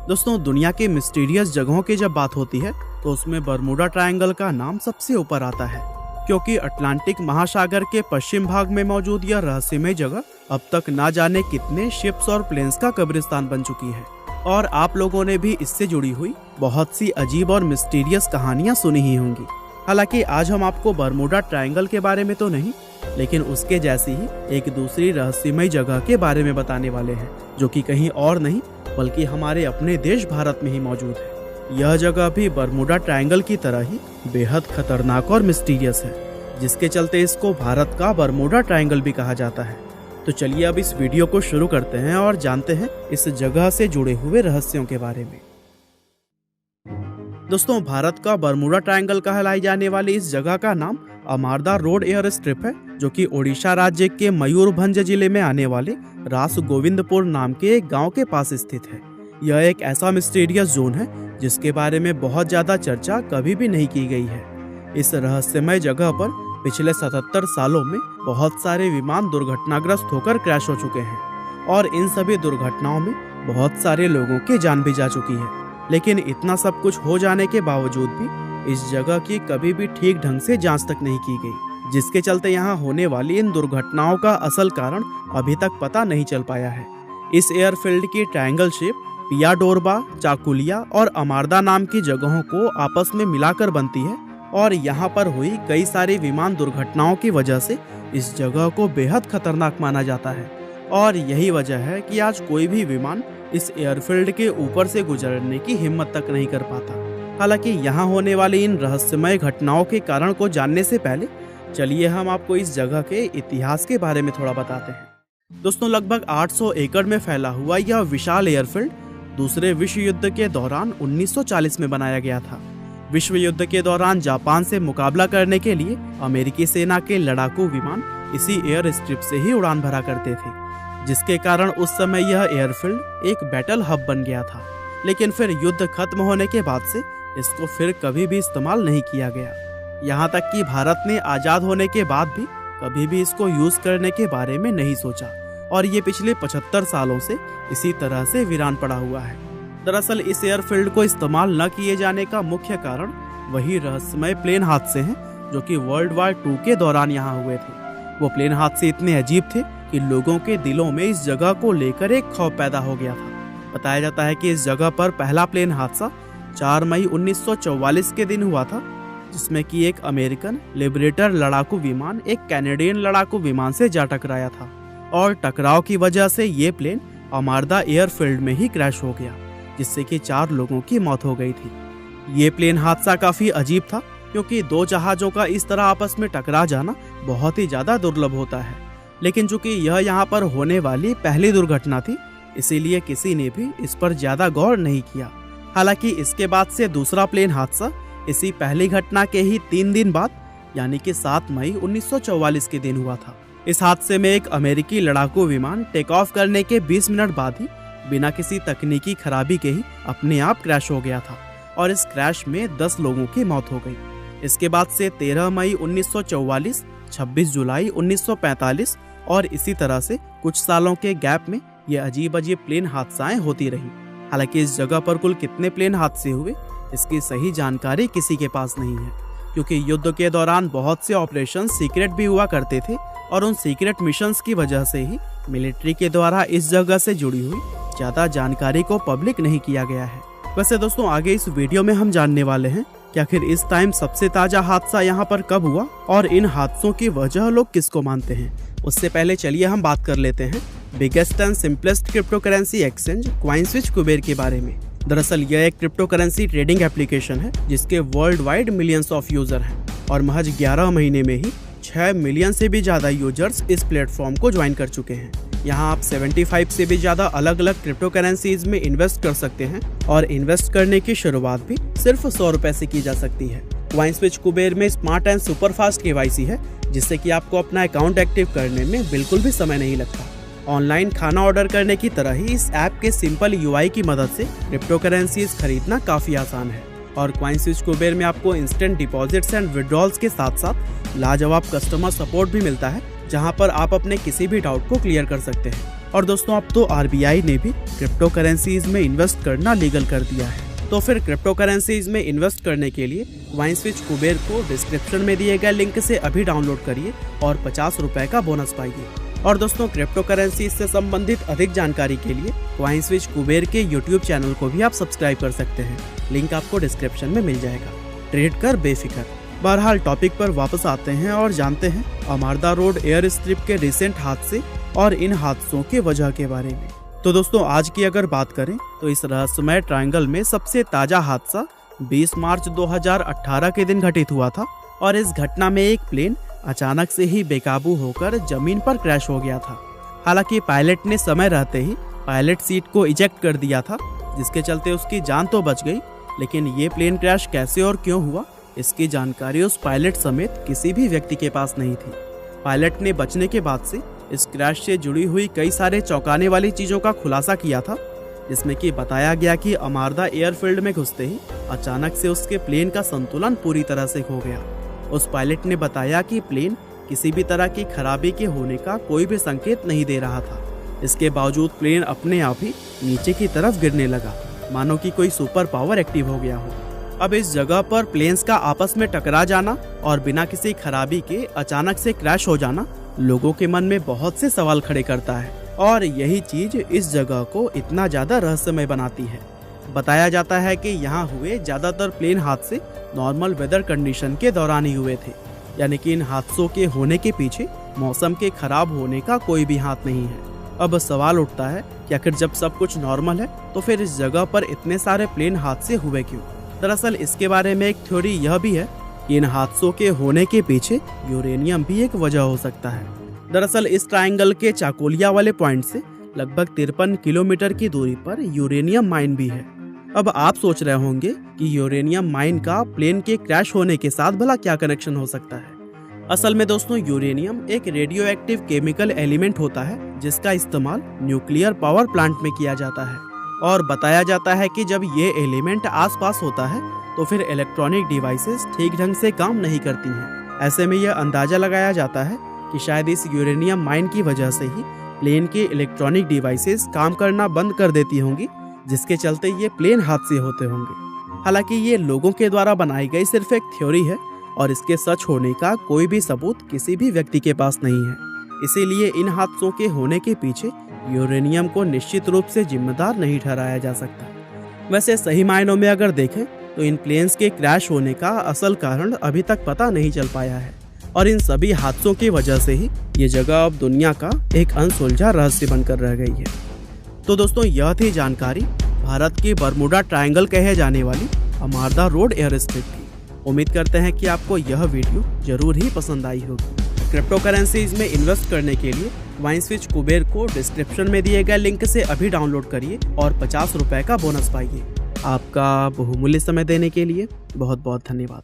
दोस्तों, दुनिया के मिस्टीरियस जगहों की जब बात होती है तो उसमें बरमूडा ट्रायंगल का नाम सबसे ऊपर आता है, क्योंकि अटलांटिक महासागर के पश्चिम भाग में मौजूद यह रहस्यमय जगह अब तक ना जाने कितने शिप्स और प्लेन्स का कब्रिस्तान बन चुकी है। और आप लोगों ने भी इससे जुड़ी हुई बहुत सी अजीब और मिस्टीरियस कहानियां सुनी ही होंगी। हालांकि आज हम आपको बरमूडा ट्रायंगल के बारे में तो नहीं, लेकिन उसके जैसी ही एक दूसरी रहस्यमय जगह के बारे में बताने वाले हैं, जो कि कहीं और नहीं बल्कि हमारे अपने देश भारत में ही मौजूद है। यह जगह भी बरमूडा ट्रायंगल की तरह ही बेहद खतरनाक और मिस्टीरियस है, जिसके चलते इसको भारत का बरमूडा ट्रायंगल भी कहा जाता है। तो चलिए अब इस वीडियो को शुरू करते हैं और जानते हैं इस जगह से जुड़े हुए रहस्यों के बारे में। दोस्तों, भारत का बरमूडा ट्रायंगल कहलाई जाने वाली इस जगह का नाम अमारदा रोड एयर स्ट्रिप है, जो कि ओडिशा राज्य के मयूरभंज जिले में आने वाले रास गोविंदपुर नाम के एक गांव के पास स्थित है। यह एक ऐसा मिस्टीरियस जोन है जिसके बारे में बहुत ज्यादा चर्चा कभी भी नहीं की गई है। इस रहस्यमय जगह पर पिछले 77 सालों में बहुत सारे विमान दुर्घटनाग्रस्त होकर क्रैश हो चुके हैं और इन सभी दुर्घटनाओं में बहुत सारे लोगों की जान भी जा चुकी है। लेकिन इतना सब कुछ हो जाने के बावजूद भी इस जगह की कभी भी ठीक ढंग से जांच तक नहीं की गई, जिसके चलते यहाँ होने वाली इन दुर्घटनाओं का असल कारण अभी तक पता नहीं चल पाया है। इस एयरफील्ड की ट्रायंगल शेप पियाडोरबा, चाकुलिया और अमारदा नाम की जगहों को आपस में मिलाकर बनती है और यहाँ पर हुई कई सारी विमान दुर्घटनाओं की वजह से इस जगह को बेहद खतरनाक माना जाता है। और यही वजह है कि आज कोई भी विमान इस एयरफील्ड के ऊपर से गुजरने की हिम्मत तक नहीं कर पाता। हालांकि यहाँ होने वाली इन रहस्यमय घटनाओं के कारण को जानने से पहले चलिए हम आपको इस जगह के इतिहास के बारे में थोड़ा बताते हैं। दोस्तों, लगभग 800 एकड़ में फैला हुआ यह विशाल एयरफील्ड दूसरे विश्व युद्ध के दौरान 1940 में बनाया गया था। विश्व युद्ध के दौरान जापान से मुकाबला करने के लिए अमेरिकी सेना के लड़ाकू विमान इसी एयर स्ट्रिप से ही उड़ान भरा करते थे, जिसके कारण उस समय यह एयरफील्ड एक बैटल हब बन गया था। लेकिन फिर युद्ध खत्म होने के बाद से इसको फिर कभी भी इस्तेमाल नहीं किया गया। यहाँ तक कि भारत ने आजाद होने के बाद भी कभी भी इसको यूज करने के बारे में नहीं सोचा और ये पिछले 75 सालों से इसी तरह से वीरान पड़ा हुआ है। दरअसल इस एयरफील्ड को इस्तेमाल न किए जाने का मुख्य कारण वही रहस्यमय प्लेन हादसे हैं जो कि वर्ल्ड वार 2 के दौरान यहाँ हुए थे। वो प्लेन हादसे इतने अजीब थे कि लोगों के दिलों में इस जगह को लेकर एक खौफ पैदा हो गया था। बताया जाता है कि इस जगह पर पहला प्लेन हादसा 4 मई 1944 के दिन हुआ था, जिसमें कि एक अमेरिकन लिबरेटर लड़ाकू विमान एक कैनेडियन लड़ाकू विमान से जा टकराया था और टकराव की वजह से ये प्लेन अमारदा एयरफील्ड में ही क्रैश हो गया, जिससे कि 4 लोगों की मौत हो गई थी। ये प्लेन हादसा काफी अजीब था, क्योंकि 2 जहाजों का इस तरह आपस में टकरा जाना बहुत ही ज्यादा दुर्लभ होता है। लेकिन चूंकि यह यहाँ पर होने वाली पहली दुर्घटना थी, इसीलिए किसी ने भी इस पर ज्यादा गौर नहीं किया। हालांकि इसके बाद से दूसरा प्लेन हादसा इसी पहली घटना के ही 3 दिन बाद यानी कि 7 मई 1944 के दिन हुआ था। इस हादसे में एक अमेरिकी लड़ाकू विमान टेक ऑफ करने के 20 मिनट बाद ही बिना किसी तकनीकी खराबी के ही अपने आप क्रैश हो गया था और इस क्रैश में 10 लोगों की मौत हो गई। इसके बाद से 13 मई 1944, 26 जुलाई 1945 और इसी तरह से कुछ सालों के गैप में ये अजीब अजीब प्लेन हादसाएं होती रही। हालांकि इस जगह पर कुल कितने प्लेन हादसे हुए इसकी सही जानकारी किसी के पास नहीं है, क्योंकि युद्ध के दौरान बहुत से ऑपरेशन सीक्रेट भी हुआ करते थे और उन सीक्रेट मिशंस की वजह से ही मिलिट्री के द्वारा इस जगह से जुड़ी हुई ज्यादा जानकारी को पब्लिक नहीं किया गया है। वैसे दोस्तों, आगे इस वीडियो में हम जानने वाले हैं कि आखिर इस टाइम सबसे ताजा हादसा यहाँ पर कब हुआ और इन हादसों की वजह लोग किसको मानते हैं। उससे पहले चलिए हम बात कर लेते हैं biggest and simplest crypto currency exchange CoinSwitch Kuber के बारे में। दरअसल यह एक क्रिप्टो करेंसी ट्रेडिंग एप्लीकेशन है जिसके world wide millions of user हैं और महज 11 महीने में ही 6 मिलियन से भी ज्यादा यूजर्स इस प्लेटफॉर्म को ज्वाइन कर चुके हैं। यहाँ आप 75 से भी ज्यादा अलग अलग क्रिप्टो करेंसीज में इन्वेस्ट कर सकते हैं और इन्वेस्ट करने की शुरुआत भी सिर्फ 100 रुपए से की जा सकती है। कॉइनस्विच कुबेर में smart and super fast KYC है, जिससे कि आपको अपना अकाउंट एक्टिव करने में बिल्कुल भी समय नहीं लगता। ऑनलाइन खाना ऑर्डर करने की तरह ही इस ऐप के सिंपल UI की मदद से क्रिप्टो करेंसीज खरीदना काफी आसान है और कॉइनस्विच कुबेर में आपको इंस्टेंट डिपॉजिट्स एंड विड्रॉल्स के साथ साथ लाजवाब कस्टमर सपोर्ट भी मिलता है, जहां पर आप अपने किसी भी डाउट को क्लियर कर सकते हैं। और दोस्तों अब तो आरबीआई ने भी क्रिप्टो करेंसीज में इन्वेस्ट करना लीगल कर दिया है। तो फिर क्रिप्टो करेंसीज में इन्वेस्ट करने के लिए कॉइनस्विच कुबेर को डिस्क्रिप्शन में दिए गए लिंक से अभी डाउनलोड करिए और 50 रुपए का बोनस पाइए। और दोस्तों क्रिप्टो करेंसी से संबंधित अधिक जानकारी के लिए कॉइनस्विच कुबेर के यूट्यूब चैनल को भी आप सब्सक्राइब कर सकते हैं, लिंक आपको डिस्क्रिप्शन में मिल जाएगा। ट्रेड कर बेफिक्र। बहरहाल टॉपिक पर वापस आते हैं और जानते हैं अमारदा रोड एयर स्ट्रिप के रिसेंट हादसे और इन हादसों की वजह के बारे में। तो दोस्तों आज की अगर बात करें तो इस रहस्यमय ट्रायंगल में सबसे ताजा हादसा 20 मार्च 2018 के दिन घटित हुआ था और इस घटना में एक प्लेन अचानक से ही बेकाबू होकर जमीन पर क्रैश हो गया था। हालांकि पायलट ने समय रहते ही पायलट सीट को इजेक्ट कर दिया था, जिसके चलते उसकी जान तो बच गई, लेकिन ये प्लेन क्रैश कैसे और क्यों हुआ इसकी जानकारी उस पायलट समेत किसी भी व्यक्ति के पास नहीं थी। पायलट ने बचने के बाद से इस क्रैश से जुड़ी हुई कई सारे चौंकाने वाली चीजों का खुलासा किया था, जिसमें कि बताया गया कि अमारदा एयरफील्ड में घुसते ही अचानक से उसके प्लेन का संतुलन पूरी तरह से खो गया। उस पायलट ने बताया कि प्लेन किसी भी तरह की खराबी के होने का कोई भी संकेत नहीं दे रहा था। इसके बावजूद प्लेन अपने आप ही नीचे की तरफ गिरने लगा, मानो कि कोई सुपर पावर एक्टिव हो गया हो। अब इस जगह पर प्लेन्स का आपस में टकरा जाना और बिना किसी खराबी के अचानक से क्रैश हो जाना लोगों के मन में बहुत से सवाल खड़े करता है, और यही चीज इस जगह को इतना ज्यादा रहस्यमय बनाती है। बताया जाता है कि यहाँ हुए ज्यादातर प्लेन हादसे नॉर्मल वेदर कंडीशन के दौरान ही हुए थे, यानी कि इन हादसों के होने के पीछे मौसम के खराब होने का कोई भी हाथ नहीं है। अब सवाल उठता है कि आखिर जब सब कुछ नॉर्मल है तो फिर इस जगह पर इतने सारे प्लेन हादसे हुए क्यों? दरअसल इसके बारे में एक थ्योरी यह भी है कि इन हादसों के होने के पीछे यूरेनियम भी एक वजह हो सकता है। दरअसल इस ट्रायंगल के चाकोलिया वाले पॉइंट से लगभग 53 किलोमीटर की दूरी पर यूरेनियम माइन भी है। अब आप सोच रहे होंगे कि यूरेनियम माइन का प्लेन के क्रैश होने के साथ भला क्या कनेक्शन हो सकता है। असल में दोस्तों यूरेनियम एक रेडियो एक्टिव केमिकल एलिमेंट होता है, जिसका इस्तेमाल न्यूक्लियर पावर प्लांट में किया जाता है। और बताया जाता है कि जब ये एलिमेंट आसपास होता है तो फिर इलेक्ट्रॉनिक डिवाइसेस ठीक ढंग से काम नहीं करती हैं। ऐसे में यह अंदाजा लगाया जाता है कि शायद इस यूरेनियम माइन की वजह से ही प्लेन के इलेक्ट्रॉनिक डिवाइसेस काम करना बंद कर देती होंगी, जिसके चलते ये प्लेन हादसे होते होंगे। हालांकि ये लोगों के द्वारा बनाई गई सिर्फ एक थ्योरी है और इसके सच होने का कोई भी सबूत किसी भी व्यक्ति के पास नहीं है। इसीलिए इन हादसों के होने के पीछे यूरेनियम को निश्चित रूप से जिम्मेदार नहीं ठहराया जा सकता। वैसे सही मायनों में अगर देखें तो इन प्लेन्स के क्रैश होने का असल कारण अभी तक पता नहीं चल पाया है, और इन सभी हादसों की वजह से ही ये जगह अब दुनिया का एक अनसुलझा रहस्य बनकर रह गई है। तो दोस्तों यह थी जानकारी भारत के बरमूडा ट्रायंगल कहे जाने वाली अमारदा रोड एयर स्ट्रिप की। उम्मीद करते हैं कि आपको यह वीडियो जरूर ही पसंद आई होगी। क्रिप्टो करेंसीज में इन्वेस्ट करने के लिए कॉइनस्विच कुबेर को डिस्क्रिप्शन में दिए गए लिंक से अभी डाउनलोड करिए और 50 रुपए का बोनस पाइए। आपका बहुमूल्य समय देने के लिए बहुत बहुत धन्यवाद।